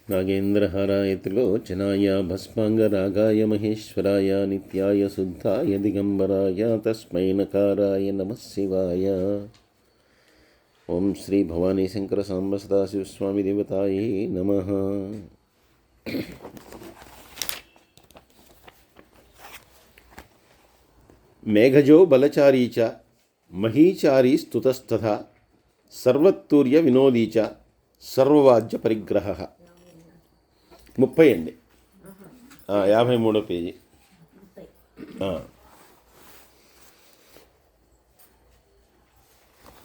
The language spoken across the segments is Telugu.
नागेन्द्रहाराय त्रिलोचनाय भस्माङ्गरागाय महेश्वराय नित्याय शुद्धाय दिगम्बराय तस्मै नकाराय नमः शिवाय। ओं श्री भवानी शंकर सांब सदाशिव स्वामी देवताय नमः। मेघजो बलचारी च महीचारी स्तुतस्तथा सर्वतूर्य विनोदी च सर्ववाज्य परिग्रहः। 30 అండి, 53వ పేజీ.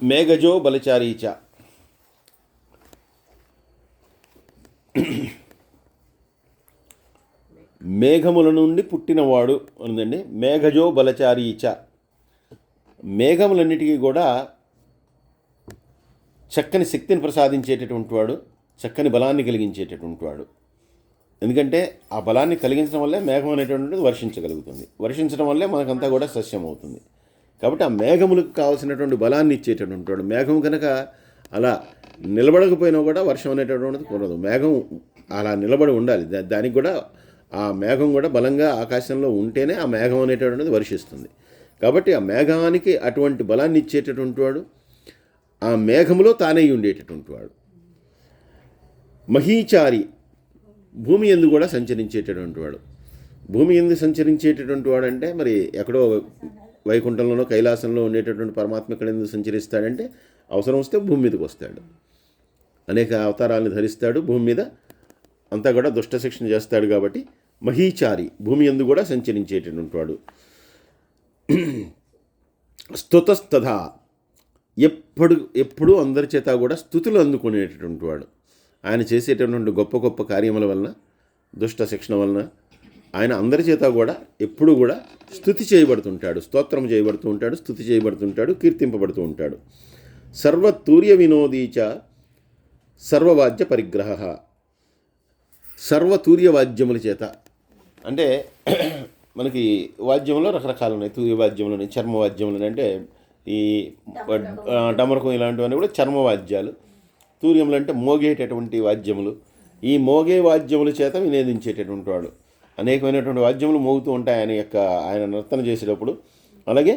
మేఘజో బలచారీచ, మేఘముల నుండి పుట్టినవాడు ఉందండి. మేఘజో బలచారీచ, మేఘములన్నిటికీ కూడా చక్కని శక్తిని ప్రసాదించేటటువంటి వాడు, చక్కని బలాన్ని కలిగించేటటువంటి వాడు. ఎందుకంటే ఆ బలాన్ని కలిగించడం వల్లే మేఘం అనేటువంటిది వర్షించగలుగుతుంది. వర్షించడం వల్లే మనకంతా కూడా సస్యం అవుతుంది. కాబట్టి ఆ మేఘములకు కావాల్సినటువంటి బలాన్ని ఇచ్చేటటువంటి వాడు. మేఘం కనుక అలా నిలబడకపోయినా కూడా వర్షం అనేటటువంటిది కుదరదు. మేఘం అలా నిలబడి ఉండాలి. దానికి కూడా ఆ మేఘం కూడా బలంగా ఆకాశంలో ఉంటేనే ఆ మేఘం అనేటటువంటిది వర్షిస్తుంది. కాబట్టి ఆ మేఘానికి అటువంటి బలాన్ని ఇచ్చేటటువంటి వాడు, ఆ మేఘములో తానే ఉండేటటువంటి వాడు. మహీచారి, భూమి యందు కూడా సంచరించేటటువంటి వాడు. భూమి యందు సంచరించేటటువంటి వాడు అంటే మరి ఎక్కడో వైకుంఠంలోనో కైలాసంలో ఉండేటటువంటి పరమాత్మ ఎక్కడ ఎందుకు సంచరిస్తాడంటే అవసరం వస్తే భూమి మీదకి వస్తాడు. అనేక అవతారాలను ధరిస్తాడు. భూమి మీద అంతా కూడా దుష్ట శిక్షణ చేస్తాడు. కాబట్టి మహీచారి, భూమి యందు కూడా సంచరించేటటువంటి వాడు. స్తుతస్తథా, ఎప్పుడు అందరి చేత కూడా స్తుతులు అందుకునేటటువంటి వాడు. ఆయన చేసేటటువంటి గొప్ప గొప్ప కార్యముల వలన, దుష్ట శిక్షణ వలన ఆయన అందరి చేత కూడా ఎప్పుడు కూడా స్తుతి చేయబడుతుంటాడు, స్తోత్రం చేయబడుతూ ఉంటాడు, స్తుతి చేయబడుతుంటాడు, కీర్తింపబడుతూ ఉంటాడు. సర్వతూర్య వినోదీచ సర్వవాద్య పరిగ్రహ, సర్వతూర్య వాద్యముల చేత అంటే మనకి వాద్యములో రకరకాలు ఉన్నాయి. తూర్య వాద్యములని, చర్మవాద్యములని, అంటే ఈ డమరకం ఇలాంటివన్నీ కూడా చర్మవాద్యాలు. తూర్యములు అంటే మోగేటటువంటి వాద్యములు. ఈ మోగే వాద్యముల చేత వినోదించేటటువంటి వాడు. అనేకమైనటువంటి వాద్యములు మోగుతూ ఉంటాయి ఆయన నర్తన చేసేటప్పుడు. అలాగే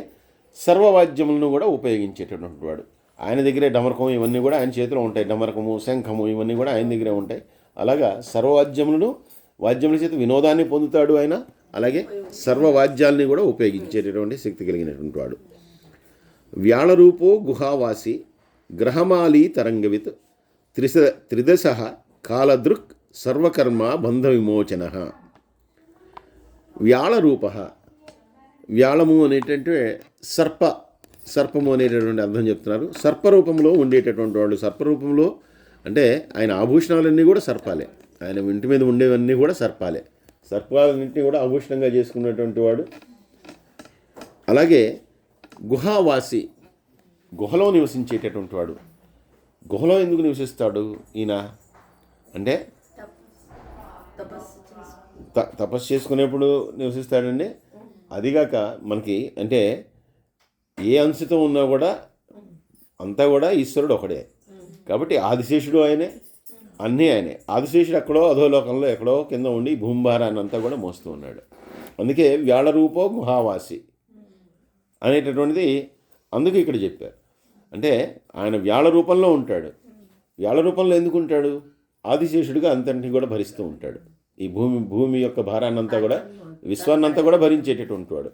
సర్వవాద్యములను కూడా ఉపయోగించేటటువంటి వాడు. ఆయన దగ్గరే డమరకం ఇవన్నీ కూడా ఆయన చేతిలో ఉంటాయి. డమరకము, శంఖము ఇవన్నీ కూడా ఆయన దగ్గరే ఉంటాయి. అలాగా వాద్యముల చేత వినోదాన్ని పొందుతాడు ఆయన. అలాగే సర్వవాద్యాలని కూడా ఉపయోగించేటటువంటి శక్తి కలిగినటువంటి వాడు. వ్యాళరూపో గుహావాసి గ్రహమాలి తరంగవిత్ త్రిదశ కాలదృక్ సర్వకర్మ బంధ విమోచన. వ్యాళరూప, వ్యాళము అనేటంటే సర్పము అనేటటువంటి అర్థం చెప్తున్నారు. సర్పరూపంలో ఉండేటటువంటి వాడు. సర్పరూపంలో అంటే ఆయన ఆభూషణాలన్నీ కూడా సర్పాలే. ఆయన ఇంటి మీద ఉండేవన్నీ కూడా సర్పాలే. సర్పాలన్నింటినీ కూడా ఆభూషణంగా చేసుకున్నటువంటి వాడు. అలాగే గుహావాసి, గుహలో నివసించేటటువంటి వాడు. గుహలో ఎందుకు నివసిస్తాడు ఈయన అంటే తపస్సు చేసుకునేప్పుడు నివసిస్తాడండి. అదిగాక మనకి అంటే ఏ అంశతో ఉన్నా కూడా అంతా కూడా ఈశ్వరుడు ఒకడే. కాబట్టి ఆదిశేషుడు ఆయనే, అన్నీ ఆయనే. ఆదిశేషుడు ఎక్కడో అధోలోకంలో ఎక్కడో కింద ఉండి భూమిభారాన్ని అంతా కూడా మోస్తూ ఉన్నాడు. అందుకే వ్యాళరూపో గుహావాసి అనేటటువంటిది అందుకు ఇక్కడ చెప్పారు. అంటే ఆయన వ్యాళ రూపంలో ఉంటాడు. వ్యాళ రూపంలో ఎందుకు ఉంటాడు? ఆదిశేషుడిగా అంతటిని కూడా భరిస్తూ ఉంటాడు. ఈ భూమి యొక్క భారాన్నంతా కూడా, విశ్వాన్నంతా కూడా భరించేటటువంటి వాడు.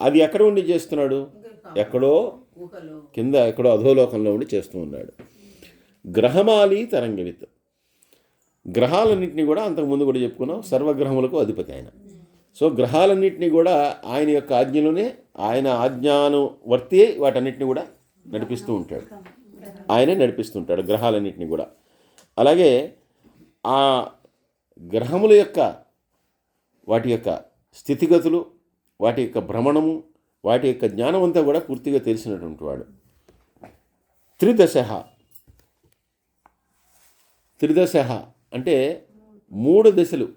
అది ఎక్కడ ఉండి చేస్తున్నాడు? ఎక్కడో కింద, ఎక్కడో అధోలోకంలో ఉండి చేస్తూ ఉన్నాడు. గ్రహమాలి తరంగవిత్, గ్రహాలన్నింటినీ కూడా అంతకుముందు కూడా చెప్పుకున్నాం, సర్వగ్రహములకు అధిపతి ఆయన. సో గ్రహాలన్నింటినీ కూడా ఆయన యొక్క ఆజ్ఞలోనే, ఆయన ఆజ్ఞానువర్తి వాటన్నిటిని కూడా నడిపిస్తూ ఉంటాడు. ఆయనే నడిపిస్తుంటాడు గ్రహాలన్నింటినీ కూడా. అలాగే ఆ గ్రహముల యొక్క వాటి యొక్క స్థితిగతులు, వాటి యొక్క భ్రమణము, వాటి యొక్క జ్ఞానం అంతా కూడా పూర్తిగా తెలిసినటువంటి వాడు. త్రిదశ అంటే 3 దశలు.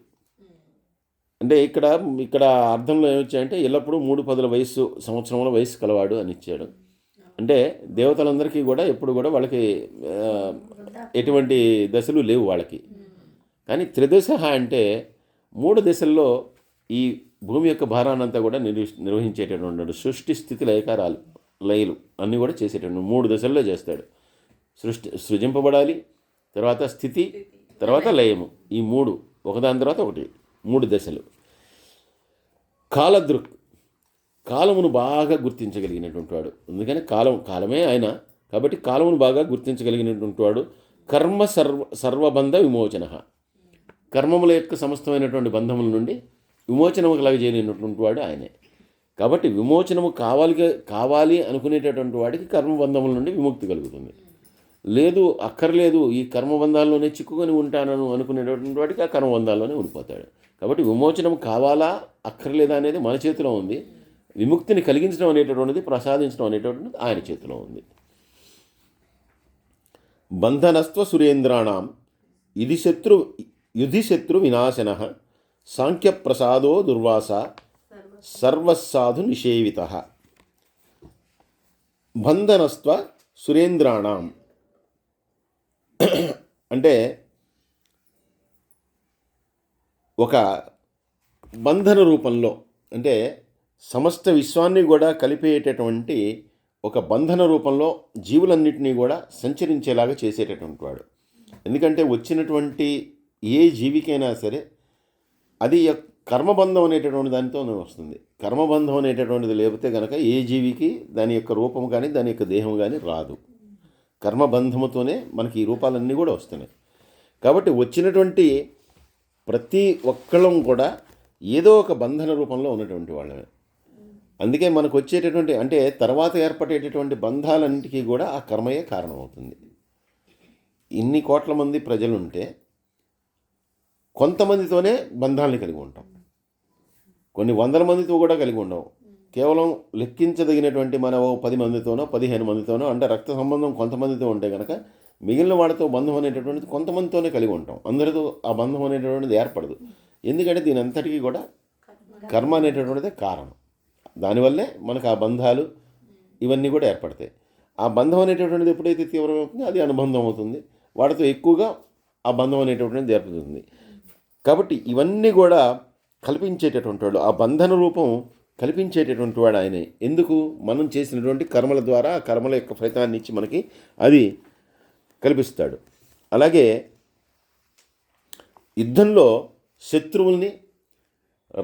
అంటే ఇక్కడ అర్థంలో ఏమొచ్చాయంటే ఎల్లప్పుడూ 3 సంవత్సరముల వయస్సు కలవాడు అని ఇచ్చాడు. అంటే దేవతలందరికీ కూడా ఎప్పుడు కూడా వాళ్ళకి ఎటువంటి దశలు లేవు వాళ్ళకి. కానీ త్రిదశ అంటే 3 దశల్లో ఈ భూమి యొక్క భారాన్నంతా కూడా నిర్వహించేటటువంటి సృష్టి స్థితి లయకారాలు లయలు అన్నీ కూడా చేసేటటువంటి 3 దశల్లో చేస్తాడు. సృజింపబడాలి, తర్వాత స్థితి, తర్వాత లయము. ఈ 3 ఒకదాని తర్వాత ఒకటి 3 దశలు. కాలదృక్, కాలమును బాగా గుర్తించగలిగినటువంటి వాడు. అందుకని కాలమే ఆయన, కాబట్టి కాలమును బాగా గుర్తించగలిగినటువంటి వాడు. కర్మ సర్వబంధ విమోచన, కర్మముల యొక్క సమస్తమైనటువంటి బంధముల నుండి విమోచనము కలగజేయలేనటువంటి వాడు ఆయనే. కాబట్టి విమోచనము కావాలి అనుకునేటటువంటి వాడికి కర్మబంధముల నుండి విముక్తి కలుగుతుంది. లేదు అక్కర్లేదు ఈ కర్మబంధాల్లోనే చిక్కుకొని ఉంటానను అనుకునేటటువంటి వాడికి ఆ కర్మబంధాల్లోనే ఉండిపోతాడు. కాబట్టి విమోచనం కావాలా అక్కర్లేదా అనేది మన చేతిలో ఉంది. విముక్తిని కలిగించడం అనేటటువంటిది, ప్రసాదించడం అనేటటువంటిది ఆయన చేతిలో ఉంది. బంధనస్త్వ సురేంద్రాణం యుధి శత్రు వినాశన సాంఖ్యప్రసాదో దుర్వాస సర్వస్సాధు నిషేవిత. బంధనస్త్వ సురేంద్రాణం అంటే ఒక బంధన రూపంలో, అంటే సమస్త విశ్వాన్ని కూడా కలిపేటటువంటి ఒక బంధన రూపంలో జీవులన్నింటినీ కూడా సంచరించేలాగా చేసేటటువంటి వాడు. ఎందుకంటే వచ్చినటువంటి ఏ జీవికైనా సరే అది కర్మబంధం అనేటటువంటి దానితోనే వస్తుంది. కర్మబంధం అనేటటువంటిది లేకపోతే కనుక ఏ జీవికి దాని యొక్క రూపం కానీ దాని యొక్క దేహం కానీ రాదు. కర్మబంధముతోనే మనకి ఈ రూపాలన్నీ కూడా వస్తున్నాయి. కాబట్టి వచ్చినటువంటి ప్రతి ఒక్కళ్ళం కూడా ఏదో ఒక బంధన రూపంలో ఉన్నటువంటి వాళ్ళమే. అందుకే మనకు వచ్చేటటువంటి, అంటే తర్వాత ఏర్పడేటటువంటి బంధాలన్నిటికీ కూడా ఆ కర్మయే కారణమవుతుంది. ఇన్ని కోట్ల మంది ప్రజలుంటే కొంతమందితోనే బంధాలని కలిగి ఉంటాం, కొన్ని వందల మందితో కూడా కలిగి ఉండవు. కేవలం లెక్కించదగినటువంటి మన 10 మందితోనో 15 మందితోనో, అంటే రక్త సంబంధం కొంతమందితో ఉంటే కనుక మిగిలిన వాడితో బంధం అనేటటువంటిది కొంతమందితోనే కలిగి ఉంటాం. అందరితో ఆ బంధం అనేటటువంటిది ఏర్పడదు. ఎందుకంటే దీని అంతటికీ కూడా కర్మ అనేటటువంటిదే కారణం. దానివల్లే మనకు ఆ బంధాలు ఇవన్నీ కూడా ఏర్పడతాయి. ఆ బంధం అనేటటువంటిది ఎప్పుడైతే తీవ్రమవుతుందో అది అనుబంధం అవుతుంది. వాటితో ఎక్కువగా ఆ బంధం అనేటటువంటిది ఏర్పడుతుంది. కాబట్టి ఇవన్నీ కూడా కల్పించేటటువంటి వాడు, ఆ బంధన రూపం కల్పించేటటువంటి వాడు ఆయనే. ఎందుకు? మనం చేసినటువంటి కర్మల ద్వారా ఆ కర్మల యొక్క ఫలితాన్ని ఇచ్చి మనకి అది కల్పిస్తాడు. అలాగే యుద్ధంలో శత్రువుల్ని,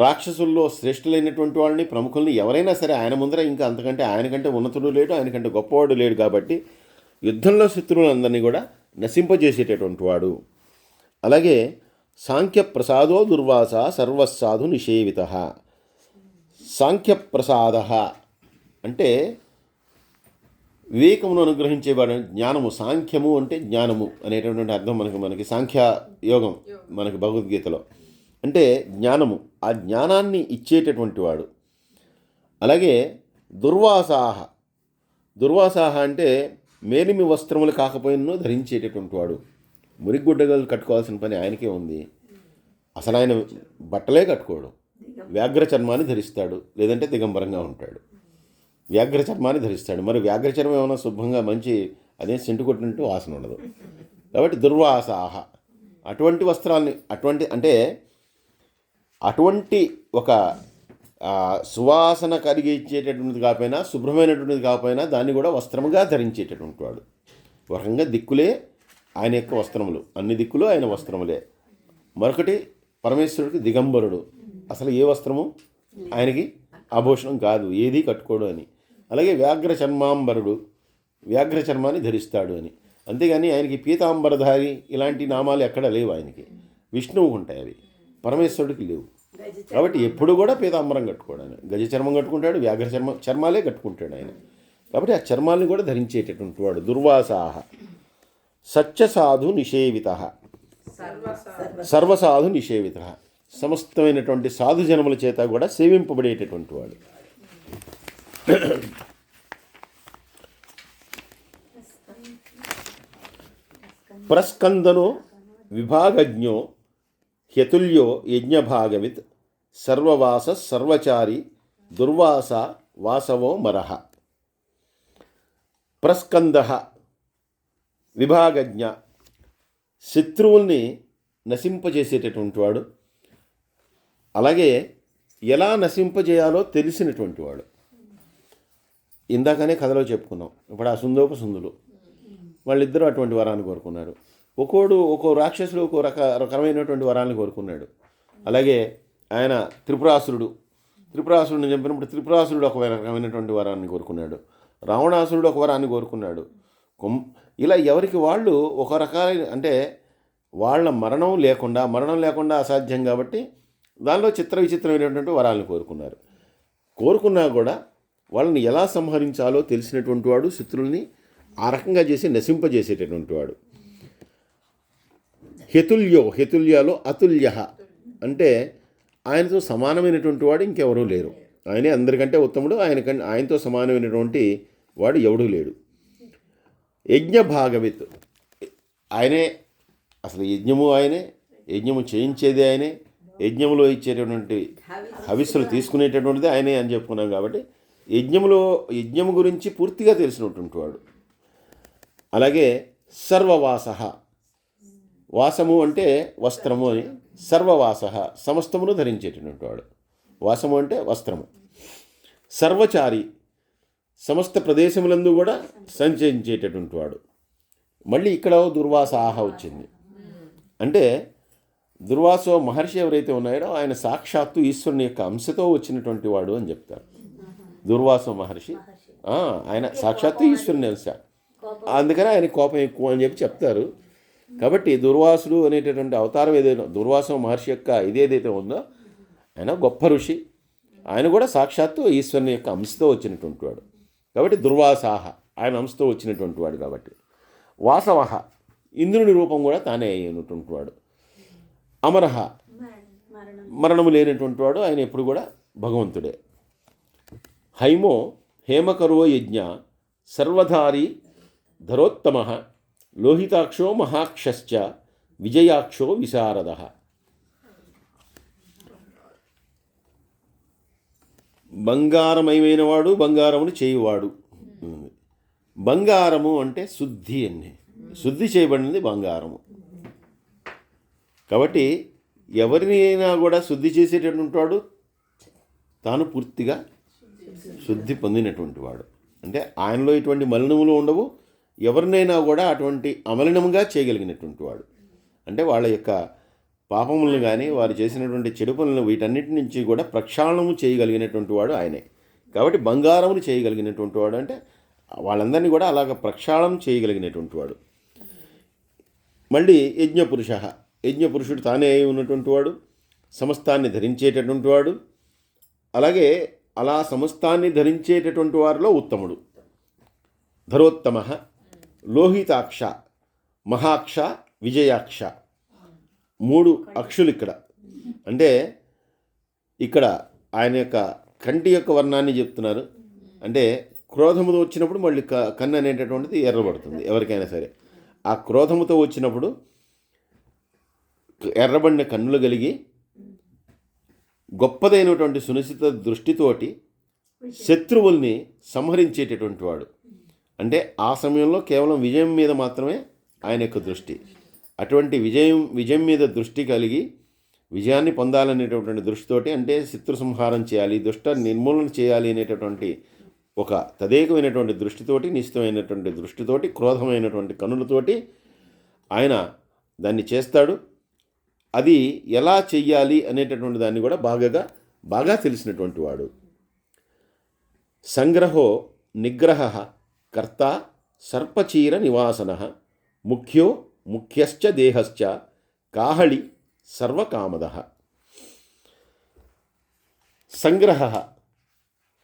రాక్షసుల్లో శ్రేష్ఠులైనటువంటి వాళ్ళని, ప్రముఖుల్ని ఎవరైనా సరే ఆయన ముందర ఇంకా అంతకంటే ఆయనకంటే ఉన్నతుడు లేడు, ఆయనకంటే గొప్పవాడు లేడు. కాబట్టి యుద్ధంలో శత్రువులందరినీ కూడా నశింపజేసేటటువంటి వాడు. అలాగే సాంఖ్యప్రసాదో దుర్వాస సర్వస్సాధు నిషేవిత. సాంఖ్యప్రసాద అంటే వివేకమును అనుగ్రహించేవాడు. జ్ఞానము, సాంఖ్యము అంటే జ్ఞానము అనేటటువంటి అర్థం మనకి సాంఖ్య యోగం మనకి భగవద్గీతలో. అంటే జ్ఞానము, ఆ జ్ఞానాన్ని ఇచ్చేటటువంటి వాడు. అలాగే దుర్వాసాహ అంటే మేలిమి వస్త్రములు కాకపోయినను ధరించేటటువంటి వాడు. మురిగుడ్డగలు కట్టుకోవాల్సిన పని ఆయనకే ఉంది. అసలు ఆయన బట్టలే కట్టుకోడు, వ్యాఘ్ర చర్మాన్ని ధరిస్తాడు, లేదంటే దిగంబరంగా ఉంటాడు. వ్యాఘ్ర చర్మాన్ని ధరిస్తాడు. మరి వ్యాఘ్ర చర్మం ఏమైనా శుభ్రంగా మంచి అదే సెంటు కొట్టినట్టు వాసన ఉండదు. కాబట్టి దుర్వాసాహ అటువంటి వస్త్రాన్ని, అటువంటి ఒక సువాసన కలిగించేటటువంటిది కాకపోయినా, శుభ్రమైనటువంటిది కాకపోయినా దాన్ని కూడా వస్త్రముగా ధరించేటటువంటి వాడు. ఒక రకంగా దిక్కులే ఆయన యొక్క వస్త్రములు, అన్ని దిక్కులు ఆయన వస్త్రములే. మరొకటి పరమేశ్వరుడికి దిగంబరుడు, అసలు ఏ వస్త్రము ఆయనకి ఆభూషణం కాదు, ఏది కట్టుకోడు అని. అలాగే వ్యాఘ్ర చర్మాంబరుడు, వ్యాఘ్ర చర్మాన్ని ధరిస్తాడు అని. అంతేగాని ఆయనకి పీతాంబరధారి ఇలాంటి నామాలు ఎక్కడ లేవు. ఆయనకి విష్ణువు ఉంటాయి, అవి పరమేశ్వరుడికి లేవు. కాబట్టి ఎప్పుడు కూడా పీతాంబరం కట్టుకోడు ఆయన. గజ చర్మం కట్టుకుంటాడు, వ్యాఘ్ర చర్మాలే కట్టుకుంటాడు ఆయన. కాబట్టి ఆ చర్మాలను కూడా ధరించేటటువంటి వాడు. దుర్వాసాహ సత్యసాధు నిషేవిత, సర్వసాధు నిషేవిత, సమస్తమైనటువంటి సాధు జనముల చేత కూడా సేవింపబడేటటువంటి వాడు. ప్రస్కందనో విభాగజ్ఞో హ్యతుల్యో యజ్ఞభాగవిత్ సర్వవాస సర్వచారి దుర్వాస వాసవో మరహ. ప్రస్కంద విభాగజ్ఞ, శత్రువుల్ని నశింపజేసేటటువంటి వాడు, అలాగే ఎలా నశింపజేయాలో తెలిసినటువంటి వాడు. ఇందాకనే కథలో చెప్పుకున్నాం. ఇప్పుడు ఆ సుందులు వాళ్ళిద్దరూ అటువంటి వరాన్ని కోరుకున్నారు. ఒక్కో రాక్షసుడు ఒక్కో రకమైనటువంటి వరాన్ని కోరుకున్నాడు. అలాగే ఆయన త్రిపురాసురుడిని చంపినప్పుడు త్రిపురాసురుడు ఒక రకమైనటువంటి వరాన్ని కోరుకున్నాడు. రావణాసురుడు ఒక వరాన్ని కోరుకున్నాడు. ఇలా ఎవరికి వాళ్ళు ఒక రకాలైన, అంటే వాళ్ళ మరణం లేకుండా అసాధ్యం కాబట్టి దానిలో విచిత్రమైనటువంటి వరాలను కోరుకున్నా కూడా వాళ్ళని ఎలా సంహరించాలో తెలిసినటువంటి వాడు, శత్రుల్ని ఆ రకంగా చేసి నశింపజేసేటటువంటి వాడు. హేతుల్యాలో అతుల్య అంటే ఆయనతో సమానమైనటువంటి వాడు ఇంకెవరూ లేరు. ఆయనే అందరికంటే ఉత్తముడు. ఆయనతో సమానమైనటువంటి వాడు ఎవడూ లేడు. యజ్ఞ భాగవిత్, ఆయనే అసలు యజ్ఞము చేయించేది ఆయనే, యజ్ఞంలో ఇచ్చేటటువంటి హవిస్సులు తీసుకునేటటువంటిది ఆయనే అని చెప్పుకున్నాం. కాబట్టి యజ్ఞము గురించి పూర్తిగా తెలిసినటువంటి వాడు. అలాగే సర్వవాస, వాసము అంటే వస్త్రము అని, సర్వవాస సమస్తమును ధరించేటటువంటి వాడు. వాసము అంటే వస్త్రము. సర్వచారి, సమస్త ప్రదేశములందు కూడా సంచరించేటటువంటి వాడు. మళ్ళీ ఇక్కడ దుర్వాసాహ వచ్చింది. అంటే దుర్వాసో మహర్షి ఎవరైతే ఉన్నాడో ఆయన సాక్షాత్తు ఈశ్వరుని యొక్క అంశతో వచ్చినటువంటి వాడు అని చెప్తారు. దుర్వాసో మహర్షి ఆయన సాక్షాత్తు ఈశ్వరుని అంశ, అందుకని ఆయన కోపం ఎక్కువ అని చెప్తారు. కాబట్టి దుర్వాసుడు అనేటటువంటి అవతారం ఏదైనా, దుర్వాసో మహర్షి యొక్క ఇదేదైతే ఉందో ఆయన గొప్ప ఋషి, ఆయన కూడా సాక్షాత్తు ఈశ్వరుని యొక్క అంశతో వచ్చినటువంటి వాడు. కాబట్టి దుర్వాసాహ ఆయన అంశతో వచ్చినటువంటి వాడు. కాబట్టి వాసవ ఇంద్రుని రూపం కూడా తానే అయినటువంటి వాడు. అమరహ మరణము లేనటువంటి వాడు, ఆయన ఎప్పుడు కూడా భగవంతుడే. హైమో హేమకరో యజ్ఞ సర్వధారి ధరోత్తమ లోహితాక్షో మహాక్షశ్చ విజయాక్షో విశారద. బంగారమయమైన వాడు, బంగారమును చేయువాడు. బంగారము అంటే శుద్ధి శుద్ధి చేయబడినది బంగారము. కాబట్టి ఎవరినైనా కూడా శుద్ధి చేసేటటువంటి వాడు తాను పూర్తిగా శుద్ధి పొందినటువంటి వాడు. అంటే ఆయనలో ఇటువంటి మలినములు ఉండవు. ఎవరినైనా కూడా అటువంటి అమలినముగా చేయగలిగినటువంటి వాడు. అంటే వాళ్ళ యొక్క పాపములను కానీ వారు చేసినటువంటి చెడు పనులను వీటన్నిటి నుంచి కూడా ప్రక్షాళనము చేయగలిగినటువంటి వాడు ఆయనే. కాబట్టి బంగారమును చేయగలిగినటువంటి వాడు అంటే వాళ్ళందరినీ కూడా అలాగ ప్రక్షాళన చేయగలిగినటువంటి వాడు. మళ్ళీ యజ్ఞపురుషుడు తానే అయి ఉన్నటువంటి వాడు, సమస్తాన్ని ధరించేటటువంటి వాడు. అలాగే అలా సమస్తాన్ని ధరించేటటువంటి వారిలో ఉత్తముడు. ధరోత్తమ, లోహితాక్ష, మహాక్ష, విజయాక్ష, 3 అక్షులు ఇక్కడ. అంటే ఇక్కడ ఆయన యొక్క కంటి యొక్క వర్ణాన్ని చెప్తున్నారు. అంటే క్రోధముతో వచ్చినప్పుడు మళ్ళీ కన్ను అనేటటువంటిది ఎర్రబడుతుంది ఎవరికైనా సరే. ఆ క్రోధముతో వచ్చినప్పుడు ఎర్రబడిన కన్నులు కలిగి గొప్పదైనటువంటి సునిశ్చిత దృష్టితోటి శత్రువుల్ని సంహరించేటటువంటి వాడు. అంటే ఆ సమయంలో కేవలం విజయం మీద మాత్రమే ఆయన యొక్క దృష్టి. అటువంటి విజయం మీద దృష్టి కలిగి విజయాన్ని పొందాలనేటటువంటి దృష్టితోటి, అంటే శత్రు సంహారం చేయాలి, దుష్ట నిర్మూలన చేయాలి అనేటటువంటి ఒక తదేకమైనటువంటి దృష్టితోటి, నిశ్చితమైనటువంటి దృష్టితోటి, క్రోధమైనటువంటి కన్నులతోటి ఆయన దాన్ని చేస్తాడు. అది ఎలా చెయ్యాలి అనేటటువంటి దాన్ని కూడా బాగా తెలిసినటువంటి వాడు. సంగ్రహో నిగ్రహ కర్త సర్పచీర నివాసన ముఖ్యశ్చ దేహశ్చ కాహళి సర్వకామద. సంగ్రహ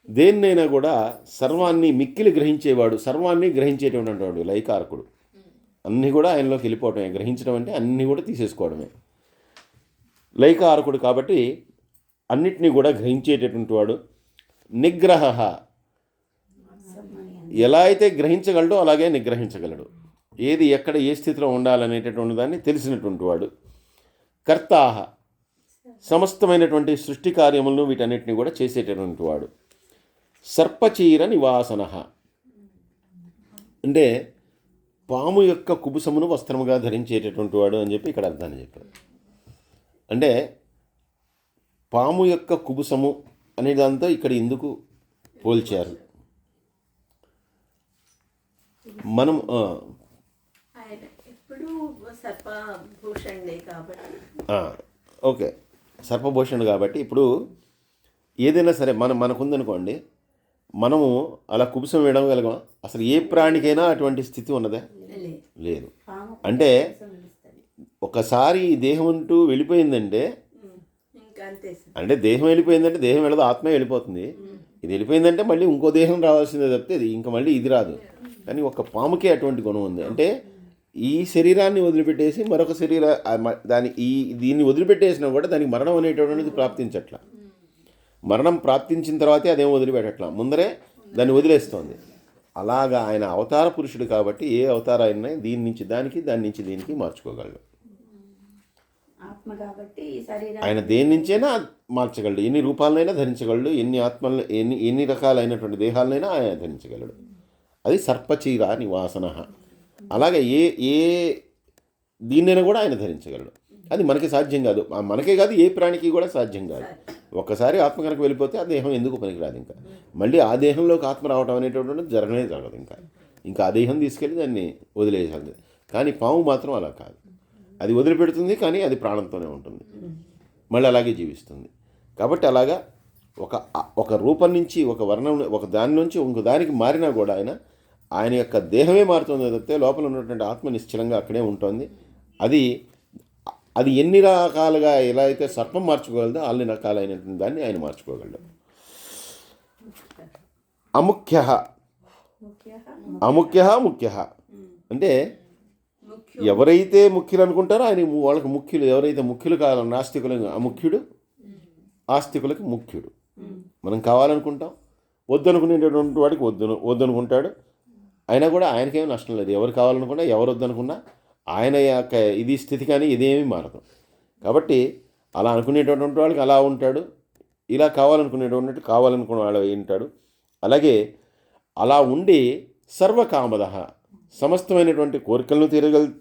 దేన్నైనా కూడా సర్వాన్ని మిక్కిలి గ్రహించేవాడు, సర్వాన్ని గ్రహించేటటువంటి వాడు లైకారకుడు. అన్నీ కూడా ఆయనలోకి వెళ్ళిపోవటమే. గ్రహించడం అంటే అన్నీ కూడా తీసేసుకోవడమే. లైకారకుడు కాబట్టి అన్నిటినీ కూడా గ్రహించేటటువంటి వాడు. నిగ్రహ ఎలా అయితే గ్రహించగలడో అలాగే నిగ్రహించగలడు. ఏది ఎక్కడ ఏ స్థితిలో ఉండాలనేటటువంటి దాన్ని తెలిసినటువంటి వాడు. కర్తాహ సమస్తమైనటువంటి సృష్టి కార్యములను వీటన్నిటిని కూడా చేసేటటువంటి వాడు. సర్పచీర నివాసన అంటే పాము యొక్క కుబుసమును వస్త్రముగా ధరించేటటువంటి వాడు అని చెప్పి ఇక్కడ అర్థాన్ని చెప్పారు. అంటే పాము యొక్క కుబుసము అనే దాంతో ఇక్కడ ఎందుకు పోల్చారు? మనం ఆయన ఎప్పుడు సర్పభూషణే కాబట్టి ఓకే, సర్పభూషణుడు కాబట్టి ఇప్పుడు ఏదైనా సరే మనకుందనుకోండి, మనము అలా కుబుసం వేయడం గలగం. అసలు ఏ ప్రాణికైనా అటువంటి స్థితి ఉన్నదా? లేదు. అంటే ఒకసారి ఈ దేహం అంటూ వెళ్ళిపోయిందంటే, అంటే దేహం వెళ్ళిపోయిందంటే దేహం వెళ్ళదు, ఆత్మ వెళ్ళిపోతుంది. ఇది వెళ్ళిపోయిందంటే మళ్ళీ ఇంకో దేహం రావాల్సిందే తప్పితే ఇది ఇంకా మళ్ళీ ఇది రాదు. కానీ ఒక పాముకే అటువంటి గుణం ఉంది. అంటే ఈ శరీరాన్ని వదిలిపెట్టేసి మరొక దీన్ని వదిలిపెట్టేసినా కూడా దానికి మరణం అనేటటువంటిది ప్రాప్తించట్లా. మరణం ప్రాప్తించిన తర్వాతే అదేం వదిలిపెట్టట్లా, ముందరే దాన్ని వదిలేస్తోంది. అలాగా ఆయన అవతార పురుషుడు కాబట్టి ఏ అవతారాన్ని దీని నుంచి దానికి, దాని నుంచి దీనికి మార్చుకోగలడు. ఆయన దేని నుంచైనా మార్చగలడు, ఎన్ని రూపాలనైనా ధరించగలడు, ఎన్ని ఆత్మలను ఎన్ని రకాలైనటువంటి దేహాలనైనా ఆయన ధరించగలడు. అది సర్పచీర నివాసన. అలాగే ఏ దీన్నైనా కూడా ఆయన ధరించగలడు. అది మనకి సాధ్యం కాదు, మనకే కాదు ఏ ప్రాణికి కూడా సాధ్యం కాదు. ఒక్కసారి ఆత్మ కనుక వెళ్ళిపోతే ఆ దేహం ఎందుకు పనికిరాదు. ఇంకా మళ్ళీ ఆ దేహంలోకి ఆత్మ రావడం అనేటటువంటిది జరగదు. ఇంకా ఆ దేహం తీసుకెళ్ళి దాన్ని వదిలేసాలి. కానీ పాము మాత్రం అలా కాదు, అది వదిలిపెడుతుంది కానీ అది ప్రాణంతోనే ఉంటుంది, మళ్ళీ అలాగే జీవిస్తుంది. కాబట్టి అలాగా ఒక రూపం నుంచి ఒక వర్ణం, ఒక దాని నుంచి ఇంకో దానికి మారినా కూడా ఆయన యొక్క దేహమే మారుతుంది తప్పితే లోపల ఉన్నటువంటి ఆత్మ నిశ్చలంగా అక్కడే ఉంటుంది. అది ఎన్ని రకాలుగా ఎలా అయితే సర్పం మార్చుకోగలదో అన్ని రకాలైనటువంటి దాన్ని ఆయన మార్చుకోగలడు. ముఖ్య అంటే ఎవరైతే ముఖ్యులు అనుకుంటారో ఆయన వాళ్ళకి ముఖ్యులు. ఎవరైతే ముఖ్యులు కావాలని నాస్తికులకు అముఖ్యుడు, ఆస్తికులకి ముఖ్యుడు. మనం కావాలనుకుంటాం, వద్దనుకునేటటువంటి వాడికి వద్దనుకుంటాడు. అయినా కూడా ఆయనకేమీ నష్టం లేదు. ఎవరు కావాలనుకున్నా ఎవరు వద్దనుకున్నా ఆయన యొక్క ఇది స్థితి కానీ ఇదేమీ మారదు. కాబట్టి అలా అనుకునేటటువంటి వాళ్ళకి అలా ఉంటాడు, ఇలా కావాలనుకునేటువంటి కావాలనుకునే వాడు ఉంటాడు. అలాగే అలా ఉండి సర్వకామద సమస్తమైనటువంటి కోరికలను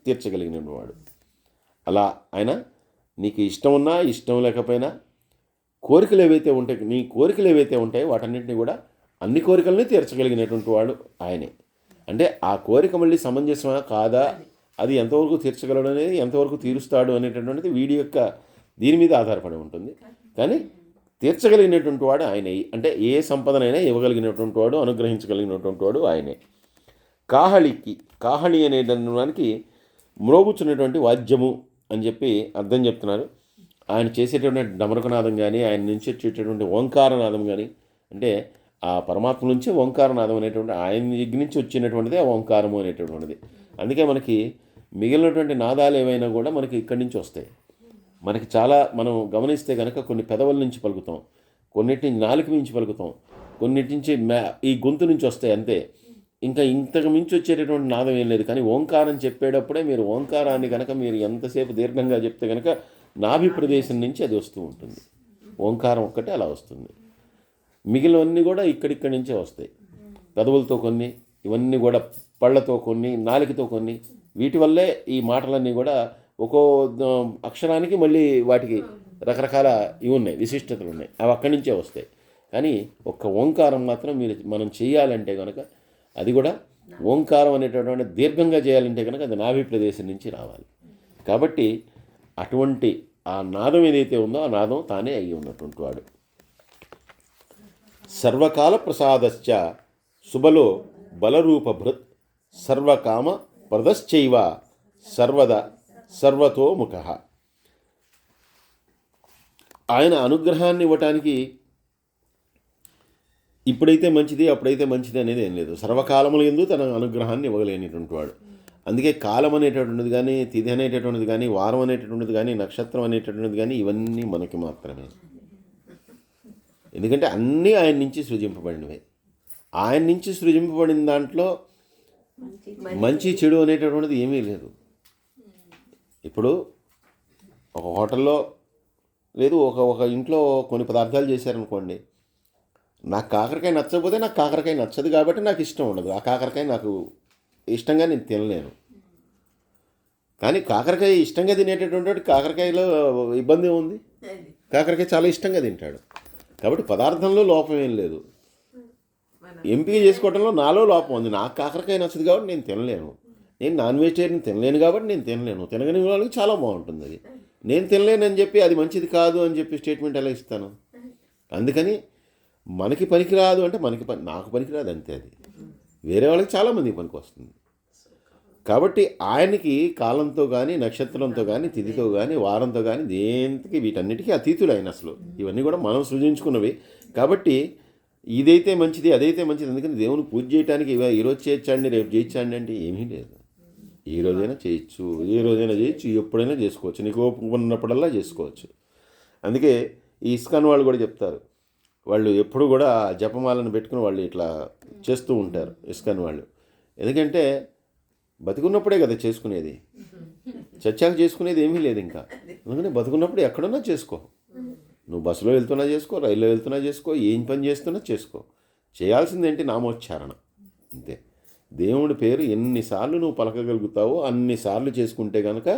తీర్చగలిగిన వాడు. అలా ఆయన నీకు ఇష్టం ఉన్నా ఇష్టం లేకపోయినా కోరికలు ఏవైతే ఉంటాయి, నీ కోరికలు ఏవైతే ఉంటాయో వాటన్నింటినీ కూడా అన్ని కోరికలని తీర్చగలిగినటువంటి వాడు ఆయనే. అంటే ఆ కోరిక మళ్ళీ సమంజసమా కాదా, అది ఎంతవరకు తీర్చగలడు అనేది, ఎంతవరకు తీరుస్తాడు అనేటటువంటిది వీడి యొక్క దీని మీద ఆధారపడి ఉంటుంది. కానీ తీర్చగలిగినటువంటి వాడు ఆయనే. అంటే ఏ సంపదనైనా ఇవ్వగలిగినటువంటి వాడు, అనుగ్రహించగలిగినటువంటి వాడు ఆయనే. కాహళి అనేదానికి మ్రోగుచున్నటువంటి వాద్యము అని చెప్పి అర్థం చెప్తున్నారు. ఆయన చేసేటటువంటి డమరుకనాదం కానీ, ఆయన నుంచి వచ్చేటటువంటి ఓంకారనాదం కానీ, అంటే ఆ పరమాత్మ నుంచి ఓంకారనాదం అనేటువంటి ఆయన దగ్గర నుంచి వచ్చినటువంటిది ఆ ఓంకారము అనేటటువంటిది. అందుకే మనకి మిగిలినటువంటి నాదాలు ఏవైనా కూడా మనకి ఇక్కడి నుంచి వస్తాయి. మనకి చాలా మనం గమనిస్తే కనుక కొన్ని పెదవుల నుంచి పలుకుతాం, కొన్నిటి నాలుక నుంచి పలుకుతాం, కొన్నిటి నుంచి ఈ గొంతు నుంచి వస్తాయి అంతే. ఇంకా ఇంతకు మించి వచ్చేటటువంటి నాదం ఏం లేదు. కానీ ఓంకారం చెప్పేటప్పుడే మీరు ఓంకారాన్ని కనుక మీరు ఎంతసేపు దీర్ఘంగా చెప్తే కనుక నాభి ప్రదేశం నుంచి అది వస్తూ ఉంటుంది. ఓంకారం ఒక్కటే అలా వస్తుంది. మిగిలినవన్నీ కూడా ఇక్కడిక్కడి నుంచే వస్తాయి. పెదవులతో కొన్ని, ఇవన్నీ కూడా పళ్ళతో కొన్ని, నాలుకతో కొన్ని, వీటి వల్లే ఈ మాటలన్నీ కూడా ఒక్కో అక్షరానికి మళ్ళీ వాటికి రకరకాల ఇవి ఉన్నాయి, విశిష్టతలు ఉన్నాయి, అవి అక్కడి నుంచే వస్తాయి. కానీ ఒక్క ఓంకారం మాత్రం మనం చేయాలంటే కనుక అది కూడా ఓంకారం అనేటటువంటి దీర్ఘంగా చేయాలంటే కనుక అది నాభి ప్రదేశం నుంచి రావాలి. కాబట్టి అటువంటి ఆ నాదం ఏదైతే ఉందో ఆ నాదం తానే అయ్యి ఉన్నటువంటి వాడు. సర్వకాల ప్రసాదశ్చ శుభలో బలరూపభృత్ సర్వకామ ప్రదశ్చైవ సర్వతోముఖ. ఆయన అనుగ్రహాన్ని ఇవ్వటానికి ఇప్పుడైతే మంచిది అప్పుడైతే మంచిది అనేది ఏం లేదు. సర్వకాలముల యందు తన అనుగ్రహాన్ని ఇవ్వగలిగినటువంటి వాడు. అందుకే కాలం అనేటటువంటిది కానీ, తిథి అనేటటువంటిది కానీ, వారం అనేటటువంటిది కానీ, నక్షత్రం అనేటటువంటిది కానీ ఇవన్నీ మనకి మాత్రమే. ఎందుకంటే అన్నీ ఆయన నుంచి సృజింపబడినవే. ఆయన నుంచి సృజింపబడిన దాంట్లో మంచి చెడు అనేటటువంటిది ఏమీ లేదు. ఇప్పుడు ఒక హోటల్లో లేదు, ఒక ఇంట్లో కొన్ని పదార్థాలు చేశారనుకోండి, నాకు కాకరకాయ నచ్చకపోతే నాకు కాకరకాయ నచ్చదు కాబట్టి నాకు ఇష్టం ఉండదు, ఆ కాకరకాయ నాకు ఇష్టంగా నేను తినలేను. కానీ కాకరకాయ ఇష్టంగా తినేటటువంటి వాడు కాకరకాయలో ఇబ్బంది ఉంది. అది కాకరకాయ చాలా ఇష్టంగా తింటాడు. కాబట్టి పదార్థంలో లోపం ఏం లేదు. మనం ఎంపిక చేసుకోవడంలో నాలో లోపం ఉంది. నాకు కాకరకాయ నచ్చదు కాబట్టి నేను తినలేను. నేను నాన్ వెజిటేరియన్ తినలేను కాబట్టి నేను తినలేను. తినగని వాళ్ళకి చాలా బాగుంటుంది అది. నేను తినలేనని చెప్పి అది మంచిది కాదు అని చెప్పి స్టేట్మెంట్ ఎలా ఇస్తాను? అందుకని మనకి పనికిరాదు అంటే నాకు పనికిరాదు అంతే. అది వేరే వాళ్ళకి చాలామందికి పనికి వస్తుంది. కాబట్టి ఆయనకి కాలంతో కానీ, నక్షత్రంతో కానీ, తిథితో కానీ, వారంతో కానీ, దేనికి వీటన్నిటికీ అతీతులు ఆయన అసలు. ఇవన్నీ కూడా మనం సృజించుకున్నవి. కాబట్టి ఇదైతే మంచిది, అదైతే మంచిది. అందుకని దేవుని పూజ చేయడానికి ఈరోజు చేయొచ్చండి, రేపు చేయొచ్చండి అంటే ఏమీ లేదు. ఏ రోజైనా చేయొచ్చు, ఏ రోజైనా చేయొచ్చు, ఎప్పుడైనా చేసుకోవచ్చు. నీకు ఓపిక ఉన్నప్పుడల్లా చేసుకోవచ్చు. అందుకే ఈ ఇస్కాన్ వాళ్ళు కూడా చెప్తారు. వాళ్ళు ఎప్పుడు కూడా జపమాలను పెట్టుకుని వాళ్ళు ఇట్లా చేస్తూ ఉంటారు ఇస్కాన్ వాళ్ళు. ఎందుకంటే బతికున్నప్పుడే కదా చేసుకునేది, చచ్చాక చేసుకునేది ఏమీ లేదు ఇంకా. అందుకని బతుకున్నప్పుడు ఎక్కడున్నా చేసుకో. నువ్వు బస్సులో వెళ్తున్నా చేసుకో, రైల్లో వెళ్తున్నా చేసుకో, ఏం పని చేస్తున్నా చేసుకో. చేయాల్సిందేంటి? నామోచ్చారణ అంతే. దేవుడి పేరు ఎన్నిసార్లు నువ్వు పలకగలుగుతావో అన్నిసార్లు చేసుకుంటే కనుక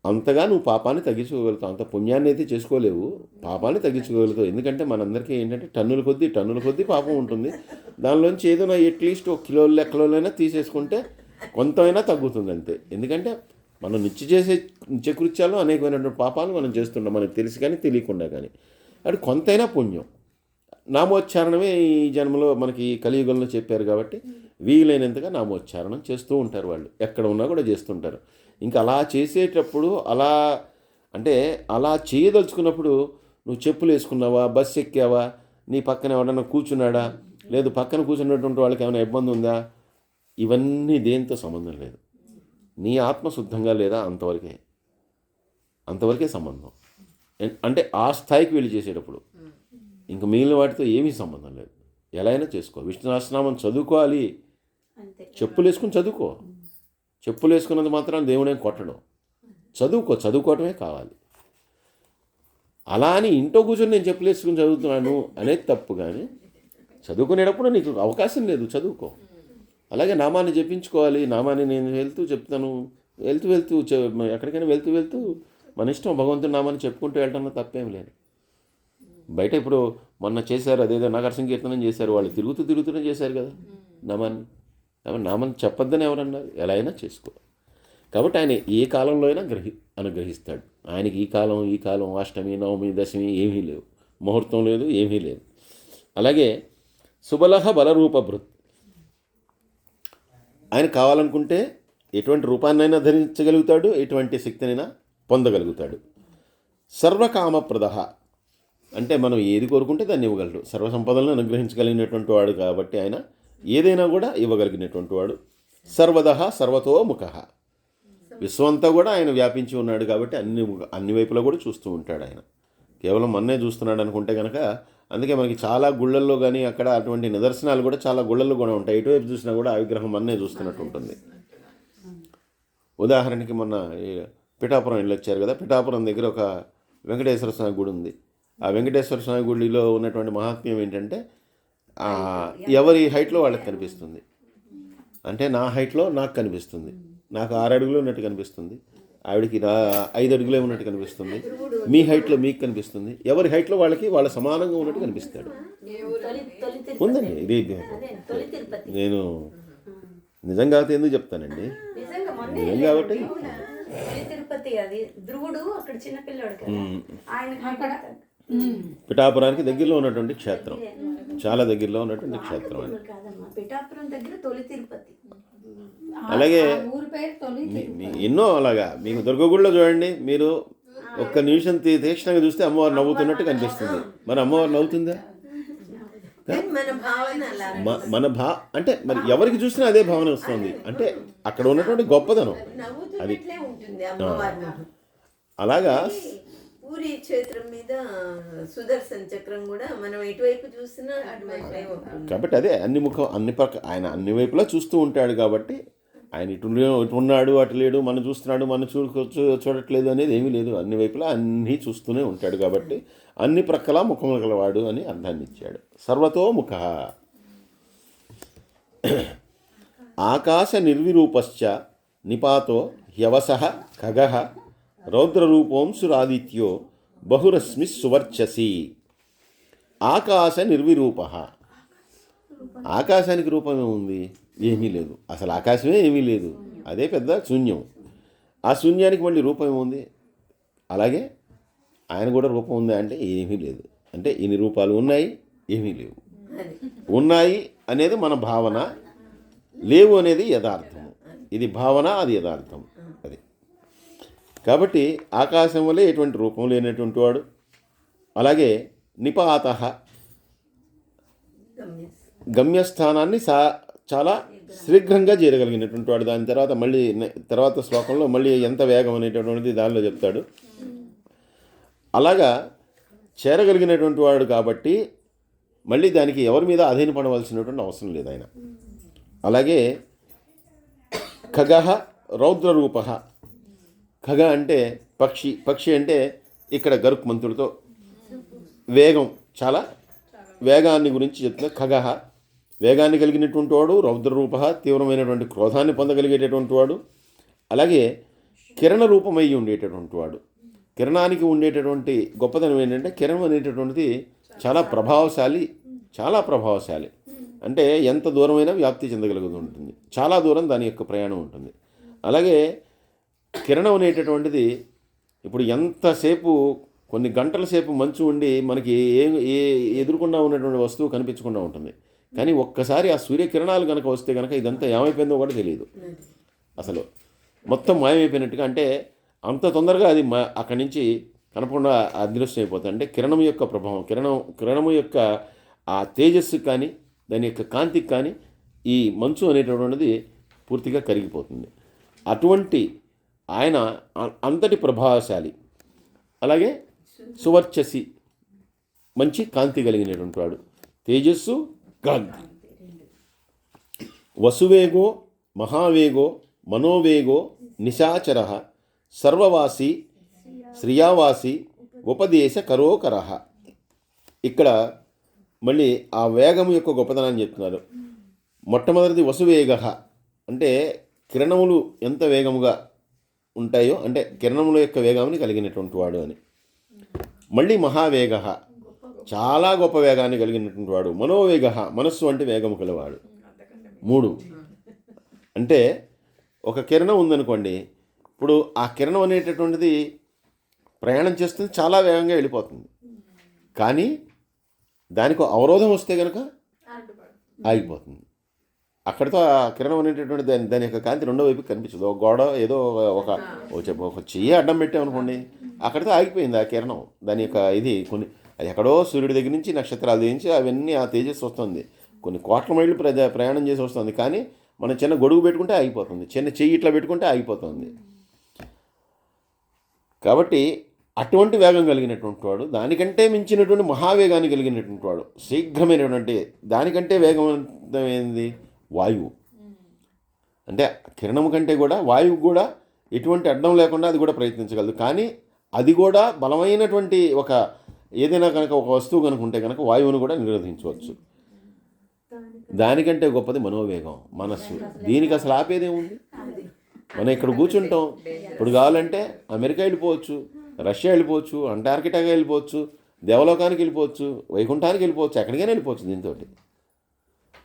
అంతగా నువ్వు పాపాన్ని తగ్గించుకోగలుగుతావు. అంత పుణ్యాన్ని అయితే చేసుకోలేవు, పాపాన్ని తగ్గించుకోగలుగుతావు. ఎందుకంటే మనందరికీ ఏంటంటే టన్నుల కొద్దీ పాపం ఉంటుంది. దానిలోంచి ఏదైనా అట్లీస్ట్ 1 కిలో లెక్కలోనైనా తీసేసుకుంటే కొంతైనా తగ్గుతుంది అంతే. ఎందుకంటే మనం నిత్యకృత్యాలు అనేకమైనటువంటి పాపాలు మనం చేస్తున్నాం, మనకు తెలిసి కానీ తెలియకుండా కానీ. అది కొంతైనా పుణ్యం. నామోచ్చారణమే ఈ జన్మలో మనకి కలియుగంలో చెప్పారు కాబట్టి వీలైనంతగా నామోచ్చారణం చేస్తూ ఉంటారు వాళ్ళు. ఎక్కడ ఉన్నా కూడా చేస్తుంటారు. ఇంకా అలా చేసేటప్పుడు అలా చేయదలుచుకున్నప్పుడు నువ్వు చెప్పులు వేసుకున్నావా, బస్సు ఎక్కావా, నీ పక్కన ఎవడన్నా కూర్చున్నాడా, లేదు పక్కన కూర్చున్నటువంటి వాళ్ళకి ఏమైనా ఇబ్బంది ఉందా, ఇవన్నీ దేంతో సంబంధం లేదు. నీ ఆత్మ శుద్ధంగా లేదా అంతవరకే సంబంధం. అంటే ఆ స్థాయికి వెళ్ళి చేసేటప్పుడు ఇంక మిగిలిన వాటితో ఏమీ సంబంధం లేదు. ఎలా అయినా చేసుకో. విష్ణు సహస్రనామం చదువుకోవాలి, అంతే. చెప్పులు వేసుకుని చదువుకో. చెప్పులు వేసుకున్నది మాత్రం దేవుడేం కొట్టడం. చదువుకోవటమే కావాలి. అలా అని ఇంట్లో కూర్చొని నేను చెప్పులు వేసుకుని చదువుతున్నాను అనేది తప్పు. కానీ చదువుకునేటప్పుడు నీకు అవకాశం లేదు, చదువుకో. అలాగే నామాన్ని జపించుకోవాలి. నామాన్ని నేను వెళ్తూ చెప్తాను, వెళ్తూ ఎక్కడికైనా వెళ్తూ మన ఇష్టం. భగవంతుడి నామాన్ని చెప్పుకుంటూ వెళ్ళడంలో తప్పేం లేదు. బయట ఇప్పుడు మొన్న చేశారు, అదేదో నగర సంకీర్తనం చేశారు, వాళ్ళు తిరుగుతూనే చేశారు కదా నామాన్ని చెప్పొద్దని ఎవరన్నారు? ఎలా అయినా చేసుకో. కాబట్టి ఆయన ఏ కాలంలో అయినా అనుగ్రహిస్తాడు. ఆయనకి ఈ కాలం అష్టమి, నవమి, దశమి ఏమీ లేవు, ముహూర్తం లేదు, ఏమీ లేదు. అలాగే సుబలహ బలరూపభృత్, ఆయన కావాలనుకుంటే ఎటువంటి రూపాన్నైనా ధరించగలుగుతాడు, ఎటువంటి శక్తినైనా పొందగలుగుతాడు. సర్వకామప్రద అంటే మనం ఏది కోరుకుంటే దాన్ని ఇవ్వగలడు. సర్వసంపదలను అనుగ్రహించగలిగినటువంటి వాడు కాబట్టి ఆయన ఏదైనా కూడా ఇవ్వగలిగినటువంటి వాడు. సర్వదః సర్వతోముఖ, విశ్వంతా కూడా ఆయన వ్యాపించి ఉన్నాడు కాబట్టి అన్ని వైపులా కూడా చూస్తూ ఉంటాడు. ఆయన కేవలం మన్నే చూస్తున్నాడు అనుకుంటే కనుక, అందుకే మనకి చాలా గుళ్ళల్లో కానీ అక్కడ అటువంటి నిదర్శనాలు కూడా చాలా గుళ్ళల్లో కూడా ఉంటాయి. ఎటువైపు చూసినా కూడా ఆ విగ్రహం మన్నే చూస్తున్నట్టు ఉంటుంది. ఉదాహరణకి మొన్న పిఠాపురం వెళ్ళి వచ్చారు కదా, పిఠాపురం దగ్గర ఒక వెంకటేశ్వర స్వామి గుడి ఉంది. ఆ వెంకటేశ్వర స్వామి గుడిలో ఉన్నటువంటి మహాత్మ్యం ఏంటంటే ఎవరి హైట్లో వాళ్ళకి కనిపిస్తుంది. అంటే నా హైట్లో నాకు కనిపిస్తుంది, నాకు 6 అడుగులు ఉన్నట్టు కనిపిస్తుంది, ఆవిడకి 5 అడుగులే ఉన్నట్టు కనిపిస్తుంది, మీ హైట్లో మీకు కనిపిస్తుంది, ఎవరి హైట్లో వాళ్ళ సమానంగా ఉన్నట్టు కనిపిస్తాడు. ఉందండి ఇది. నేను నిజం కాబట్టి ఎందుకు చెప్తానండి, నిజం కాబట్టి. తిరుపతి అది ధ్రువుడు అక్కడ చిన్నపిల్లాడు కదా, ఆయన పిఠాపురానికి దగ్గరలో ఉన్నటువంటి క్షేత్రం, చాలా దగ్గరలో ఉన్నటువంటి క్షేత్రం అది. పిఠాపురం దగ్గర తొలి తిరుపతి. అలాగే ఎన్నో అలాగా మీకు దుర్గగుడిలో చూడండి, మీరు ఒక్క నిమిషం తీక్షణంగా చూస్తే అమ్మవారు నవ్వుతున్నట్టు కనిపిస్తుంది. మరి అమ్మవారు నవ్వుతుందా? మన అంటే మరి ఎవరికి చూసినా అదే భావన వస్తుంది. అంటే అక్కడ ఉన్నటువంటి గొప్పదనం అది. అలాగా పూరి క్షేత్రం మీద సుదర్శన చక్రం కూడా మనం ఎటువైపు చూసినా అటువైపే ఉంటుంది. కాబట్టి అదే ఆయన అన్ని వైపులా చూస్తూ ఉంటాడు. కాబట్టి ఆయన ఇటు ఉన్నాడు, అటు లేడు, మనం చూస్తున్నాడు, మనం చూడట్లేదు అనేది ఏమీ లేదు. అన్ని వైపులా అన్నీ చూస్తూనే ఉంటాడు. కాబట్టి అన్ని ప్రక్కల ముఖములు గలవాడు అని అర్థాన్ని ఇచ్చాడు. సర్వతో ముఖ. ఆకాశ నిర్విరూపశ్చ నిపాతో హ్యవసః ఖగః రౌద్రరూపోంసురాదిత్యో బహురశ్మి సువర్చసి. ఆకాశ నిర్విరూప. ఆకాశానికి రూపం ఏముంది? ఏమీ లేదు. అసలు ఆకాశమే ఏమీ లేదు, అదే పెద్ద శూన్యం. ఆ శూన్యానికి మళ్ళీ రూపం ఏముంది? అలాగే ఆయన కూడా రూపం ఉందా అంటే ఏమీ లేదు. అంటే ఇన్ని రూపాలు ఉన్నాయి, ఏమీ లేవు. ఉన్నాయి అనేది మన భావన, లేవు అనేది యథార్థము. ఇది భావన, అది యథార్థం. అది కాబట్టి ఆకాశం వల్లే ఎటువంటి రూపం లేనటువంటి వాడు. అలాగే నిపాత, గమ్యస్థానాన్ని చాలా శీఘ్రంగా చేరగలిగినటువంటి వాడు. దాని తర్వాత మళ్ళీ తర్వాత శ్లోకంలో మళ్ళీ ఎంత వేగం అనేటటువంటిది దానిలో చెప్తాడు. అలాగా చేరగలిగినటువంటి వాడు కాబట్టి మళ్ళీ దానికి ఎవరి మీద అధీనపడవలసినటువంటి అవసరం లేదు ఆయన. అలాగే ఖగః రౌద్రరూప. ఖగ అంటే పక్షి, పక్షి అంటే ఇక్కడ గరుక్మంతుడితో వేగం, చాలా వేగాన్ని గురించి చెప్తున్నా. ఖగః వేగాన్ని కలిగినటువంటి వాడు, రౌద్రరూప తీవ్రమైనటువంటి క్రోధాన్ని పొందగలిగేటటువంటి వాడు. అలాగే కిరణ రూపమై ఉండేటటువంటి వాడు. కిరణానికి ఉండేటటువంటి గొప్పతనం ఏంటంటే కిరణం అనేటటువంటిది చాలా ప్రభావశాలి, చాలా ప్రభావశాలి. అంటే ఎంత దూరమైనా వ్యాప్తి చెందగలుగుతూ ఉంటుంది, చాలా దూరం దాని యొక్క ప్రయాణం ఉంటుంది. అలాగే కిరణం అనేటటువంటిది ఇప్పుడు ఎంతసేపు, కొన్ని గంటల సేపు మంచు ఉండి మనకి ఏ ఎదురుకుండా ఉన్నటువంటి వస్తువు కనిపించకుండా ఉంటుంది. కానీ ఒక్కసారి ఆ సూర్యకిరణాలు కనుక వస్తే కనుక ఇదంతా ఏమైపోయిందో కూడా తెలియదు. అసలు మొత్తం మాయమైపోయినట్టుగా, అంటే అంత తొందరగా అది అక్కడి నుంచి కనపకుండా అదృశ్యం అయిపోతుంది. అంటే కిరణం యొక్క ప్రభావం, కిరణము యొక్క ఆ తేజస్సు కానీ దాని యొక్క కాంతికి కానీ ఈ మంచు అనేటటువంటిది పూర్తిగా కరిగిపోతుంది. అటువంటి ఆయన అంతటి ప్రభావశాలి. అలాగే సువర్చసి, మంచి కాంతి కలిగినటువంటి వాడు. తేజస్సు గగ్. వసువేగో మహావేగో మనోవేగో నిశాచర సర్వవాసి శ్రియావాసి ఉపదేశ కరోకర. ఇక్కడ మళ్ళీ ఆ వేగం యొక్క గొప్పతనాన్ని చెప్తున్నారు. మొట్టమొదటిది వసువేగ, అంటే కిరణములు ఎంత వేగముగా ఉంటాయో, అంటే కిరణముల యొక్క వేగాన్ని కలిగినటువంటి వాడు అని. మళ్ళీ మహావేగ, చాలా గొప్ప వేగాన్ని కలిగినటువంటి వాడు. మనోవేగ, మనస్సు అంటే వేగము కలవాడు. 3 అంటే ఒక కిరణం ఉందనుకోండి, ఇప్పుడు ఆ కిరణం అనేటటువంటిది ప్రయాణం చేస్తుంది, చాలా వేగంగా వెళ్ళిపోతుంది. కానీ దానికి అవరోధం వస్తే కనుక ఆగిపోతుంది. అక్కడితో ఆ కిరణం అనేటటువంటి దాని యొక్క కాంతి రెండో వైపుకి కనిపించదు. ఒక గోడ ఏదో ఒక చెయ్యి అడ్డం పెట్టామనుకోండి, అక్కడితో ఆగిపోయింది ఆ కిరణం. దాని యొక్క ఇది కొన్ని, అది ఎక్కడో సూర్యుడి దగ్గర నుంచి నక్షత్రాల దగ్గర నుంచి అవన్నీ ఆ తేజస్సు వస్తుంది. కొన్ని కోట్ల మైళ్ళు ప్రయాణం చేసి వస్తుంది. కానీ మనం చిన్న గొడుగు పెట్టుకుంటే ఆగిపోతుంది, చిన్న చెయ్యి ఇట్లా పెట్టుకుంటే ఆగిపోతుంది. కాబట్టి అటువంటి వేగం కలిగినటువంటి వాడు, దానికంటే మించినటువంటి మహావేగాన్ని కలిగినటువంటి వాడు, శీఘ్రమైనటువంటి, దానికంటే వేగవంతమైనది వాయువు. అంటే కిరణం కంటే కూడా వాయువు కూడా ఎటువంటి అడ్డం లేకుండా అది కూడా ప్రయత్నించగలదు. కానీ అది కూడా బలమైనటువంటి ఒక ఏదైనా కనుక ఒక వస్తువు కనుక ఉంటే కనుక వాయువును కూడా నిరోధించవచ్చు. దానికంటే గొప్పది మనోవేగం, మనస్సు. దీనికి అసలు ఆపేదేముంది? మనం ఇక్కడ కూర్చుంటాం, ఇప్పుడు కావాలంటే అమెరికా వెళ్ళిపోవచ్చు, రష్యా వెళ్ళిపోవచ్చు, అంటార్కిటికా వెళ్ళిపోవచ్చు, దేవలోకానికి వెళ్ళిపోవచ్చు, వైకుంఠానికి వెళ్ళిపోవచ్చు, ఎక్కడికైనా వెళ్ళిపోవచ్చు దీంతో.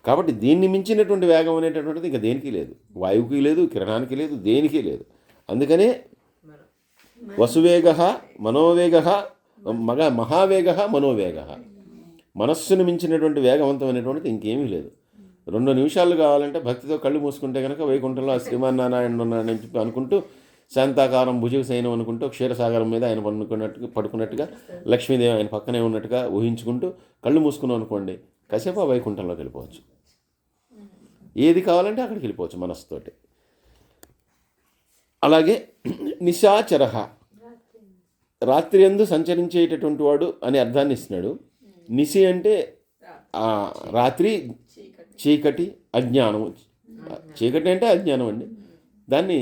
కాబట్టి దీన్ని మించినటువంటి వేగం అనేటటువంటిది ఇంకా దేనికి లేదు, వాయువుకి లేదు, కిరణానికి లేదు, దేనికి లేదు. అందుకనే వసువేగ మనోవేగ మహావేగ మనోవేగ. మనస్సును మించినటువంటి వేగవంతమైనటువంటిది ఇంకేమీ లేదు. 2 నిమిషాలు కావాలంటే భక్తితో కళ్ళు మూసుకుంటే కనుక వైకుంఠంలో శ్రీమన్నారాయణ ఉన్నాడని చెప్పి అనుకుంటూ, శాంతాకారం భుజగ సైనం అనుకుంటూ, క్షీరసాగరం మీద ఆయన పడుకున్నట్టుగా లక్ష్మీదేవి ఆయన పక్కనే ఉన్నట్టుగా ఊహించుకుంటూ కళ్ళు మూసుకున్నాం అనుకోండి, కాసేపు వైకుంఠంలోకి వెళ్ళిపోవచ్చు. ఏది కావాలంటే అక్కడికి వెళ్ళిపోవచ్చు మనస్సుతోటి. అలాగే నిశాచర, రాత్రి యందు సంచరించేటటువంటి వాడు అని అర్థాన్ని ఇస్తున్నాడు. నిశి అంటే రాత్రి, చీకటి, అజ్ఞానం. చీకటి అంటే అజ్ఞానం అండి. దాన్ని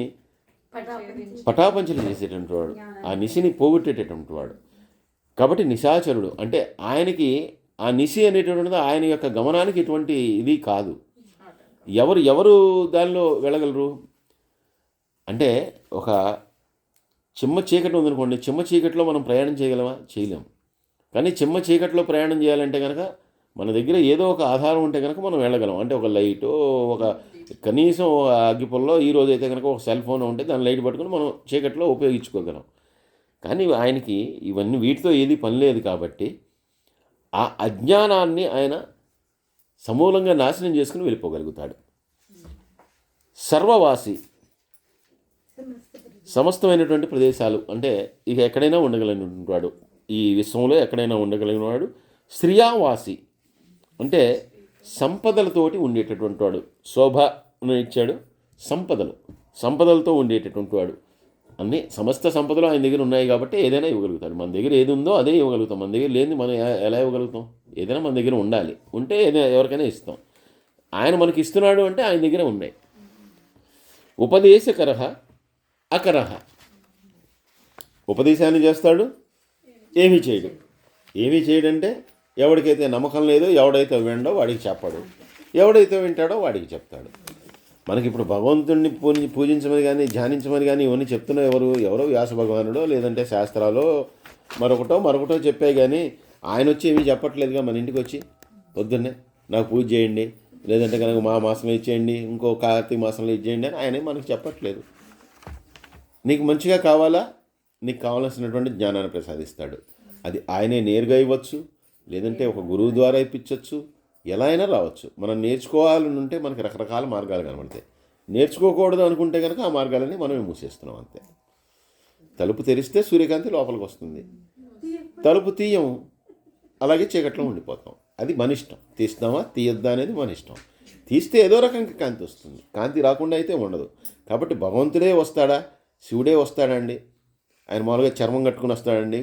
పటాపంచలు చేసేటటువంటి వాడు, ఆ నిశిని పోగొట్టేటటువంటి వాడు. కాబట్టి నిశాచరుడు అంటే ఆయనకి ఆ నిశి అనేటటువంటిది ఆయన యొక్క గమనానికి ఎటువంటి ఇది కాదు, ఎవరు దానిలో వెళ్ళగలరు అంటే ఒక చిమ్మ చీకటి ఉందనుకోండి, చిమ్మ చీకటిలో మనం ప్రయాణం చేయగలమా? చేయలేం. కానీ చిమ్మ చీకటిలో ప్రయాణం చేయాలంటే కనుక మన దగ్గర ఏదో ఒక ఆధారం ఉంటే కనుక మనం వెళ్ళగలం. అంటే ఒక లైటో, ఒక కనీసం అగ్గిపుల్లో ఈ రోజు అయితే కనుక ఒక సెల్ ఫోన్ ఉంటే దాని లైట్ పట్టుకుని మనం చీకటిలో ఉపయోగించుకోగలం. కానీ ఆయనకి ఇవన్నీ వీటితో ఏది పని లేదు కాబట్టి ఆ అజ్ఞానాన్ని ఆయన సమూలంగా నాశనం చేసుకుని వెళ్ళిపోగలుగుతాడు. సర్వవాసి, సమస్తమైనటువంటి ప్రదేశాలు అంటే ఇక ఎక్కడైనా ఉండగలిగినటువంటి వాడు, ఈ విశ్వంలో ఎక్కడైనా ఉండగలిగిన వాడు. శ్రియావాసి అంటే సంపదలతోటి ఉండేటటువంటి వాడు. శోభను ఇచ్చాడు, సంపదలతో ఉండేటటువంటి వాడు. అన్నీ సమస్త సంపదలు ఆయన దగ్గర ఉన్నాయి కాబట్టి ఏదైనా ఇవ్వగలుగుతాడు. మన దగ్గర ఏది ఉందో అదే ఇవ్వగలుగుతాం. మన దగ్గర లేనిది మనం ఎలా ఇవ్వగలుగుతాం? ఏదైనా మన దగ్గర ఉండాలి, ఉంటే ఏదైనా ఎవరికైనా ఇస్తాం. ఆయన మనకి ఇస్తున్నాడు అంటే ఆయన దగ్గర ఉన్నాయి. ఉపదేశకరః అకరః, ఉపదేశాన్ని చేస్తాడు, ఏమీ చేయడు. ఏమీ చేయడంటే ఎవడికైతే నమ్మకం లేదో, ఎవడైతే వినడో వాడికి చెప్పడు, ఎవడైతే వింటాడో వాడికి చెప్తాడు. మనకి ఇప్పుడు భగవంతుడిని పూజించమని కానీ ధ్యానించమని కానీ ఇవన్నీ చెప్తున్నా ఎవరో వ్యాస భగవానుడో లేదంటే శాస్త్రాలో మరొకటో చెప్పే కానీ ఆయన వచ్చి ఏమీ చెప్పట్లేదుగా. మన ఇంటికి వచ్చి పొద్దున్నే నాకు పూజ చేయండి, లేదంటే కనుక మా మాసంలో ఇచ్చేయండి, ఇంకో కార్తీక మాసంలో ఇచ్చేయండి అని ఆయన మనకు చెప్పట్లేదు. నీకు మంచిగా కావాలా, నీకు కావాల్సినటువంటి జ్ఞానాన్ని ప్రసాదిస్తాడు. అది ఆయనే నేరుగా ఇవ్వచ్చు, లేదంటే ఒక గురువు ద్వారా ఇప్పించవచ్చు, ఎలా అయినా రావచ్చు. మనం నేర్చుకోవాలని ఉంటే మనకి రకరకాల మార్గాలు కనబడతాయి. నేర్చుకోకూడదు అనుకుంటే కనుక ఆ మార్గాలని మనమే మూసేస్తున్నాం అంతే. తలుపు తెరిస్తే సూర్యకాంతి లోపలికి వస్తుంది, తలుపు తీయం, అలాగే చీకట్లో ఉండిపోతాం. అది మన ఇష్టం. తీస్తామా తీయద్దా అనేది మన ఇష్టం. తీస్తే ఏదో రకంగా కాంతి వస్తుంది, కాంతి రాకుండా అయితే ఉండదు. కాబట్టి భగవంతుడే వస్తాడా, శివుడే వస్తాడండి? ఆయన మామూలుగా చర్మం కట్టుకుని వస్తాడండి,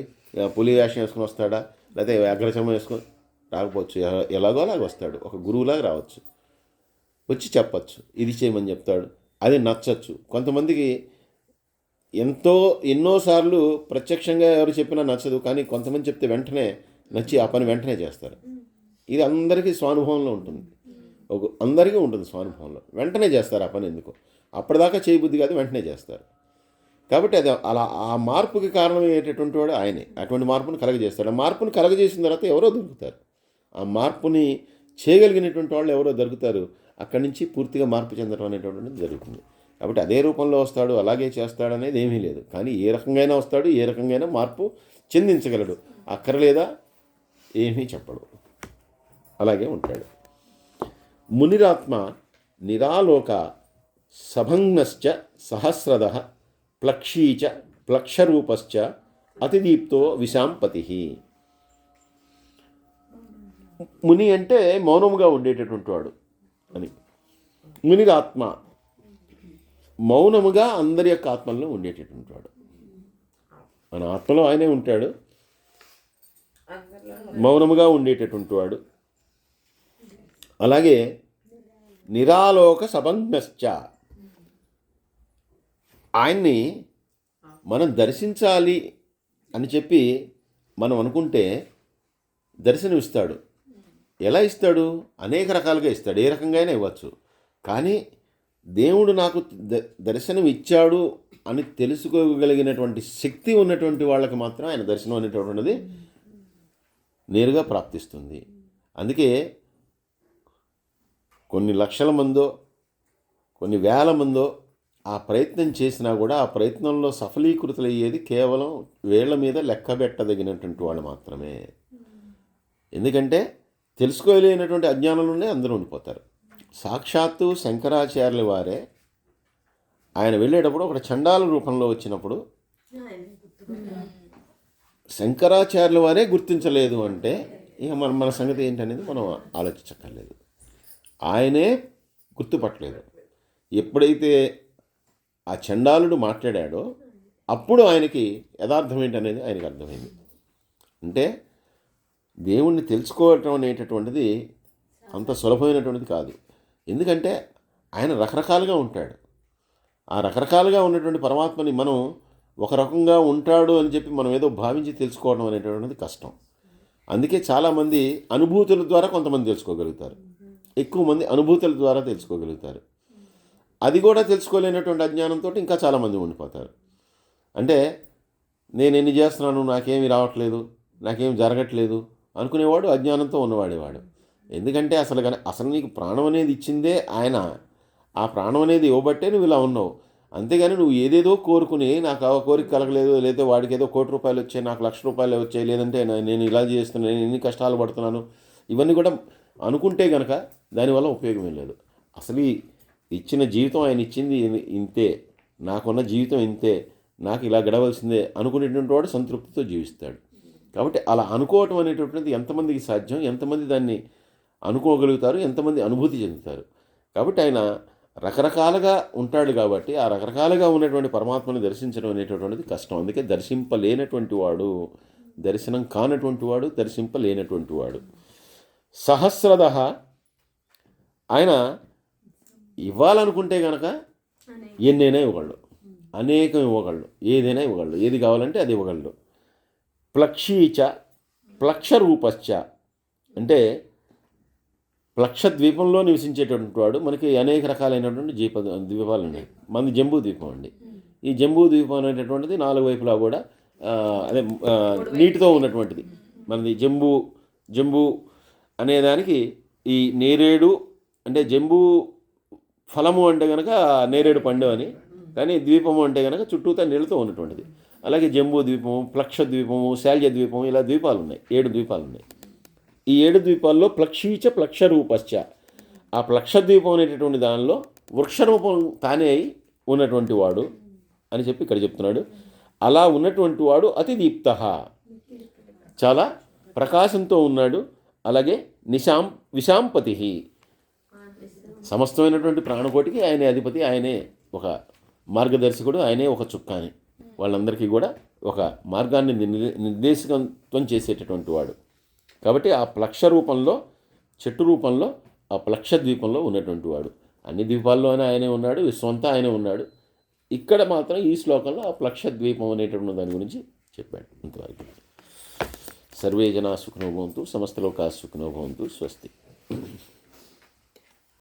పులి వేషం వేసుకుని వస్తాడా, లేకపోతే అగ్రచర్మం వేసుకొని రాకపోవచ్చు. ఎలాగో అలాగ వస్తాడు, ఒక గురువులాగా రావచ్చు, వచ్చి చెప్పచ్చు, ఇది చేయమని చెప్తాడు. అది నచ్చచ్చు. కొంతమందికి ఎన్నోసార్లు ప్రత్యక్షంగా ఎవరు చెప్పినా నచ్చదు, కానీ కొంతమంది చెప్తే వెంటనే నచ్చి ఆ పని వెంటనే చేస్తారు. ఇది అందరికీ స్వానుభవంలో ఉంటుంది, అందరికీ ఉంటుంది స్వానుభవంలో. వెంటనే చేస్తారు ఆ పని. ఎందుకు అప్పటిదాకా చేయబుద్ధి కాదు, వెంటనే చేస్తారు. కాబట్టి అది అలా ఆ మార్పుకి కారణమయ్యేటటువంటి వాడు ఆయనే. అటువంటి మార్పును కలగజేస్తాడు. ఆ మార్పును కలగజేసిన తర్వాత ఎవరో దొరుకుతారు. ఆ మార్పుని చేయగలిగినటువంటి వాళ్ళు ఎవరో దొరుకుతారు. అక్కడి నుంచి పూర్తిగా మార్పు చెందడం అనేటువంటిది జరుగుతుంది. కాబట్టి అదే రూపంలో వస్తాడు, అలాగే చేస్తాడు అనేది ఏమీ లేదు. కానీ ఏ రకంగా వస్తాడు, ఏ రకంగా మార్పు చెందించగలడు. అక్కర్లేదా ఏమీ చెప్పడు, అలాగే ఉంటాడు. మునిరాత్మ నిరాలోక సభంగశ్చ సహస్రద ప్లక్షీచ ప్లక్షరూపశ్చ అతిదీప్తో విశాంపతి. ముని అంటే మౌనముగా ఉండేటటువంటి వాడు అని. మునిరాత్మ మౌనముగా అందరి యొక్క ఆత్మల్లో ఉండేటటువంటి వాడు. మన ఆత్మలో ఆయనే ఉంటాడు, మౌనముగా ఉండేటటువంటి వాడు. అలాగే నిరాలోక సభంగశ్చ, ఆయన్ని మనం దర్శించాలి అని చెప్పి మనం అనుకుంటే దర్శనం ఇస్తాడు. ఎలా ఇస్తాడు? అనేక రకాలుగా ఇస్తాడు, ఏ రకంగా అయినా ఇవ్వచ్చు. కానీ దేవుడు నాకు దర్శనం ఇచ్చాడు అని తెలుసుకోగలిగినటువంటి శక్తి ఉన్నటువంటి వాళ్ళకి మాత్రం ఆయన దర్శనం అనేటటువంటిది నేరుగా ప్రాప్తిస్తుంది. అందుకే కొన్ని లక్షల మందో కొన్ని వేల మందో ఆ ప్రయత్నం చేసినా కూడా ఆ ప్రయత్నంలో సఫలీకృతులయ్యేది కేవలం వేళ్ల మీద లెక్కబెట్టదగినటువంటి వాళ్ళు మాత్రమే. ఎందుకంటే తెలుసుకోలేనటువంటి అజ్ఞానంలోనే అందరూ ఉండిపోతారు. సాక్షాత్తు శంకరాచార్యుల వారే ఆయన వెళ్ళేటప్పుడు ఒక చండాల రూపంలో వచ్చినప్పుడు శంకరాచార్యుల వారే గుర్తించలేదు అంటే ఇక మన సంగతి ఏంటనేది మనం ఆలోచించక్కర్లేదు. ఆయనే గుర్తుపట్టలేదు. ఎప్పుడైతే ఆ చండాలుడు మాట్లాడాడో అప్పుడు ఆయనకి యథార్థం ఏంటనేది ఆయనకు అర్థమైంది. అంటే దేవుణ్ణి తెలుసుకోవటం అనేటటువంటిది అంత సులభమైనటువంటిది కాదు. ఎందుకంటే ఆయన రకరకాలుగా ఉంటాడు. ఆ రకరకాలుగా ఉన్నటువంటి పరమాత్మని మనం ఒక రకంగా ఉంటాడు అని చెప్పి మనం ఏదో భావించి తెలుసుకోవడం అనేటటువంటిది కష్టం. అందుకే చాలామంది అనుభూతుల ద్వారా కొంతమంది తెలుసుకోగలుగుతారు. ఎక్కువ మంది అనుభూతుల ద్వారా తెలుసుకోగలుగుతారు. అది కూడా తెలుసుకోలేనటువంటి అజ్ఞానంతో ఇంకా చాలామంది ఉండిపోతారు. అంటే నేను ఎన్ని చేస్తున్నాను, నాకేమీ రావట్లేదు, నాకేం జరగట్లేదు అనుకునేవాడు అజ్ఞానంతో ఉన్నవాడేవాడు. ఎందుకంటే అసలు నీకు ప్రాణం అనేది ఇచ్చిందే ఆయన. ఆ ప్రాణం అనేది ఇవ్వబట్టే నువ్వు ఇలా ఉన్నావు. అంతేగాని నువ్వు ఏదేదో కోరుకుని నాకు ఆ కోరిక కలగలేదు, లేకపోతే వాడికి ఏదో ₹1,00,00,000 వచ్చాయి, నాకు ₹1,00,000 వచ్చాయి, లేదంటే నేను ఇలా చేస్తున్నాను, నేను ఎన్ని కష్టాలు పడుతున్నాను, ఇవన్నీ కూడా అనుకుంటే కనుక దానివల్ల ఉపయోగమే లేదు. అసలు ఇచ్చిన జీవితం ఆయన ఇచ్చింది ఇంతే, నాకున్న జీవితం ఇంతే, నాకు ఇలా గడవలసిందే అనుకునేటువంటి వాడు సంతృప్తితో జీవిస్తాడు. కాబట్టి అలా అనుకోవటం అనేటటువంటిది ఎంతమందికి సాధ్యం, ఎంతమంది దాన్ని అనుకోగలుగుతారు, ఎంతమంది అనుభూతి చెందుతారు. కాబట్టి ఆయన రకరకాలుగా ఉంటాడు. కాబట్టి ఆ రకరకాలుగా ఉన్నటువంటి పరమాత్మని దర్శించడం అనేటటువంటిది కష్టం. అందుకే దర్శింపలేనటువంటి వాడు, దర్శనం కానటువంటి వాడు, దర్శింపలేనటువంటి వాడు. సహస్రద ఆయన ఇవ్వాలనుకుంటే కనుక ఎన్నైనా ఇవ్వగలడు, అనేకం ఇవ్వగలడు, ఏదైనా ఇవ్వగలడు, ఏది కావాలంటే అది ఇవ్వగలడు. ప్లక్షీచ ప్లక్షరూపశ్చ అంటే ప్లక్ష ద్వీపంలో నివసించేటటువంటి వాడు. మనకి అనేక రకాలైనటువంటి ద్వీపాలు ఉన్నాయి. మనది జంబూ ద్వీపం అండి. ఈ జంబూ ద్వీపం అనేటటువంటిది 4 వైపులా కూడా అదే నీటితో ఉన్నటువంటిది. మనది జంబూ అనేదానికి ఈ నేరేడు అంటే జంబూ ఫలము అంటే కనుక నేరేడు పండు అని, కానీ ద్వీపము అంటే కనుక చుట్టూతా నీళ్ళతో ఉన్నటువంటిది. అలాగే జంబూ ద్వీపము, ప్లక్ష ద్వీపము, శాల్య ద్వీపము, ఇలా ద్వీపాలు ఉన్నాయి. 7 ద్వీపాలు ఉన్నాయి. ఈ 7 ద్వీపాల్లో ప్లక్షీచ ప్లక్షరూపశ్చ, ఆ ప్లక్ష ద్వీపం అనేటటువంటి దానిలో వృక్షరూపం తానే అయి ఉన్నటువంటి వాడు అని చెప్పి ఇక్కడ చెప్తున్నాడు. అలా ఉన్నటువంటి వాడు అతి దీప్త, చాలా ప్రకాశంతో ఉన్నాడు. అలాగే విశాంపతి, సమస్తమైనటువంటి ప్రాణకోటికి ఆయనే అధిపతి, ఆయనే ఒక మార్గదర్శకుడు, ఆయనే ఒక చుక్కాని, వాళ్ళందరికీ కూడా ఒక మార్గాన్ని నిర్దేశకత్వం చేసేటటువంటి వాడు. కాబట్టి ఆ ప్లక్ష రూపంలో, చెట్టు రూపంలో, ఆ ప్లక్ష ద్వీపంలో ఉన్నటువంటి వాడు. అన్ని ద్వీపాల్లోనే ఆయనే ఉన్నాడు, విశ్వంతా ఆయనే ఉన్నాడు. ఇక్కడ మాత్రం ఈ శ్లోకంలో ఆ ప్లక్ష ద్వీపం అనేటువంటి దాని గురించి చెప్పాడు. ఇంతవరకు సర్వే జనా సుఖినో భవంతు, సమస్త లోకా సుఖినో భవంతు. స్వస్తి.